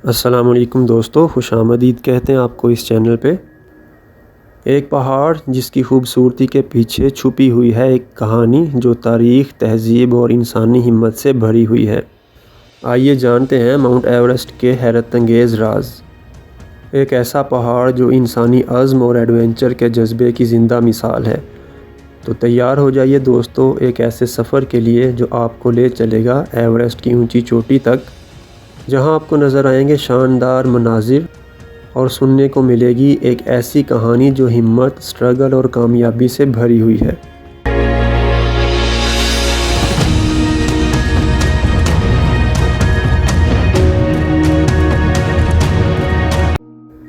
السلام علیکم دوستو، خوش آمدید کہتے ہیں آپ کو اس چینل پہ۔ ایک پہاڑ جس کی خوبصورتی کے پیچھے چھپی ہوئی ہے ایک کہانی جو تاریخ، تہذیب اور انسانی ہمت سے بھری ہوئی ہے۔ آئیے جانتے ہیں ماؤنٹ ایورسٹ کے حیرت انگیز راز۔ ایک ایسا پہاڑ جو انسانی عزم اور ایڈونچر کے جذبے کی زندہ مثال ہے۔ تو تیار ہو جائیے دوستو ایک ایسے سفر کے لیے جو آپ کو لے چلے گا ایورسٹ کی اونچی چوٹی تک، جہاں آپ کو نظر آئیں گے شاندار مناظر اور سننے کو ملے گی ایک ایسی کہانی جو ہمت، سٹرگل اور کامیابی سے بھری ہوئی ہے۔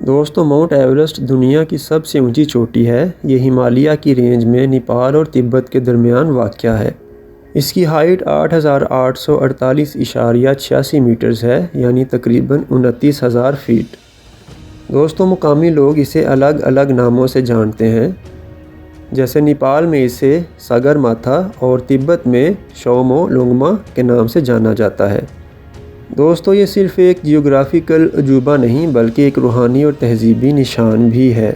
دوستو، ماؤنٹ ایورسٹ دنیا کی سب سے اونچی چوٹی ہے۔ یہ ہمالیہ کی رینج میں نیپال اور تبت کے درمیان واقع ہے۔ اس کی ہائٹ 8,848.86 میٹرز ہے، یعنی تقریباً 29,000 فیٹ۔ دوستو، مقامی لوگ اسے الگ الگ ناموں سے جانتے ہیں، جیسے نیپال میں اسے ساگر ماتھا اور تبت میں شومو لونگما کے نام سے جانا جاتا ہے۔ دوستو، یہ صرف ایک جیوگرافیکل عجوبہ نہیں بلکہ ایک روحانی اور تہذیبی نشان بھی ہے۔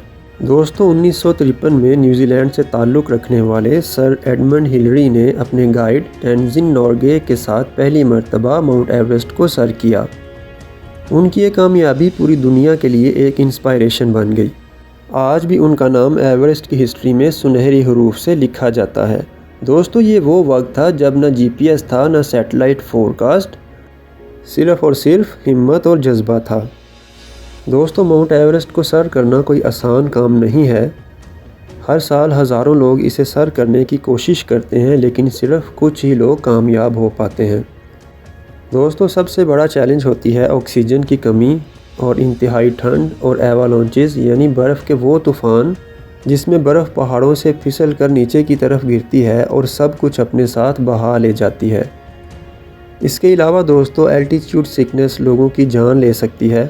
دوستو، 1953 میں نیوزی لینڈ سے تعلق رکھنے والے سر ایڈمنڈ ہلیری نے اپنے گائیڈ ٹینزن نورگے کے ساتھ پہلی مرتبہ ماؤنٹ ایورسٹ کو سر کیا۔ ان کی یہ کامیابی پوری دنیا کے لیے ایک انسپائریشن بن گئی۔ آج بھی ان کا نام ایورسٹ کی ہسٹری میں سنہری حروف سے لکھا جاتا ہے۔ دوستو، یہ وہ وقت تھا جب نہ جی پی ایس تھا، نہ سیٹلائٹ فورکاسٹ، صرف اور صرف ہمت اور جذبہ تھا۔ دوستو، ماؤنٹ ایورسٹ کو سر کرنا کوئی آسان کام نہیں ہے۔ ہر سال ہزاروں لوگ اسے سر کرنے کی کوشش کرتے ہیں، لیکن صرف کچھ ہی لوگ کامیاب ہو پاتے ہیں۔ دوستو، سب سے بڑا چیلنج ہوتی ہے آکسیجن کی کمی اور انتہائی ٹھنڈ اور ایوالانچز، یعنی برف کے وہ طوفان جس میں برف پہاڑوں سے پھسل کر نیچے کی طرف گرتی ہے اور سب کچھ اپنے ساتھ بہا لے جاتی ہے۔ اس کے علاوہ دوستو، الٹیٹیوڈ سکنس لوگوں کی جان لے سکتی ہے۔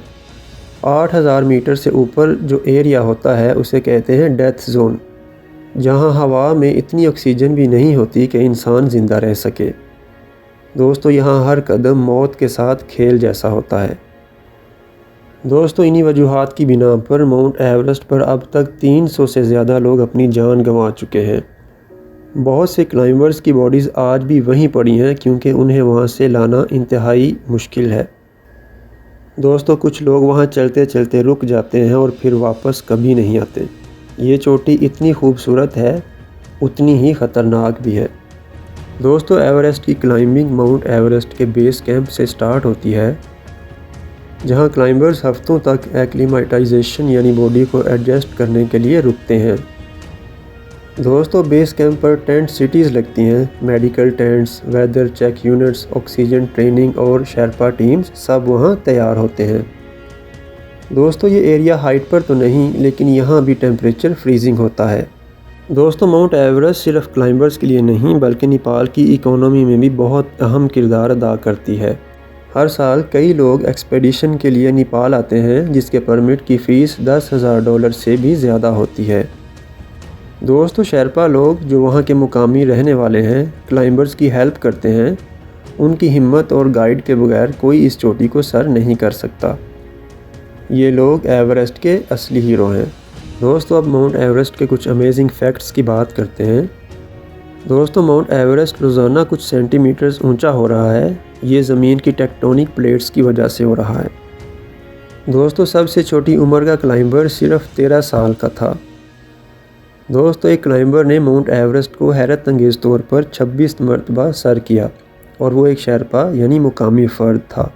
8,000 میٹر سے اوپر جو ایریا ہوتا ہے اسے کہتے ہیں ڈیتھ زون، جہاں ہوا میں اتنی آکسیجن بھی نہیں ہوتی کہ انسان زندہ رہ سکے۔ دوستو، یہاں ہر قدم موت کے ساتھ کھیل جیسا ہوتا ہے۔ دوستو، انہی وجوہات کی بنا پر ماؤنٹ ایورسٹ پر اب تک 300 سے زیادہ لوگ اپنی جان گنوا چکے ہیں۔ بہت سے کلائمبرز کی باڈیز آج بھی وہیں پڑی ہیں کیونکہ انہیں وہاں سے لانا انتہائی مشکل ہے۔ دوستو، کچھ لوگ وہاں چلتے چلتے رک جاتے ہیں اور پھر واپس کبھی نہیں آتے۔ یہ چوٹی اتنی خوبصورت ہے، اتنی ہی خطرناک بھی ہے۔ دوستو، ایورسٹ کی کلائمبنگ ماؤنٹ ایورسٹ کے بیس کیمپ سے سٹارٹ ہوتی ہے، جہاں کلائمبرز ہفتوں تک ایکلیمیٹائزیشن یعنی باڈی کو ایڈجسٹ کرنے کے لیے رکتے ہیں۔ دوستو، بیس کیمپ پر ٹینٹ سٹیز لگتی ہیں، medical tenets, weather check units, oxygen training اور شیرپا ٹیمز سب وہاں تیار ہوتے ہیں۔ دوستو، یہ ایریا ہائٹ پر تو نہیں، لیکن یہاں بھی ٹیمپریچر فریزنگ ہوتا ہے۔ دوستو، ماؤنٹ ایورسٹ صرف کلائمبرز کے لیے نہیں بلکہ نیپال کی اکانومی میں بھی بہت اہم کردار ادا کرتی ہے۔ ہر سال کئی لوگ ایکسپیڈیشن کے لیے نیپال آتے ہیں، جس کے پرمٹ کی فیس $10,000 سے بھی زیادہ ہوتی ہے۔ دوستو، شیرپا لوگ جو وہاں کے مقامی رہنے والے ہیں، کلائمبرز کی ہیلپ کرتے ہیں۔ ان کی ہمت اور گائیڈ کے بغیر کوئی اس چوٹی کو سر نہیں کر سکتا۔ یہ لوگ ایورسٹ کے اصلی ہیرو ہیں۔ دوستو، اب ماؤنٹ ایورسٹ کے کچھ امیزنگ فیکٹس کی بات کرتے ہیں۔ دوستو، ماؤنٹ ایورسٹ روزانہ کچھ سینٹی میٹرز اونچا ہو رہا ہے۔ یہ زمین کی ٹیکٹونک پلیٹس کی وجہ سے ہو رہا ہے۔ دوستو، سب سے چھوٹی عمر کا کلائمبر صرف 13 سال کا تھا۔ دوستو، ایک کلائمبر نے ماؤنٹ ایورسٹ کو حیرت انگیز طور پر 26 مرتبہ سر کیا اور وہ ایک شیرپا یعنی مقامی فرد تھا۔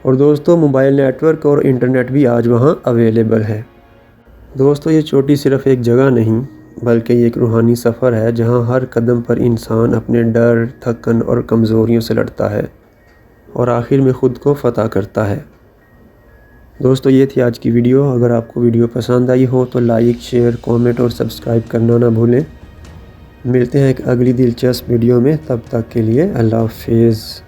اور دوستو، موبائل نیٹ ورک اور انٹرنیٹ بھی آج وہاں اویلیبل ہے۔ دوستو، یہ چوٹی صرف ایک جگہ نہیں بلکہ یہ ایک روحانی سفر ہے، جہاں ہر قدم پر انسان اپنے ڈر، تھکن اور کمزوریوں سے لڑتا ہے اور آخر میں خود کو فتح کرتا ہے۔ دوستو، یہ تھی آج کی ویڈیو۔ اگر آپ کو ویڈیو پسند آئی ہو تو لائک، شیئر، کامنٹ اور سبسکرائب کرنا نہ بھولیں۔ ملتے ہیں ایک اگلی دلچسپ ویڈیو میں، تب تک کے لیے اللہ حافظ۔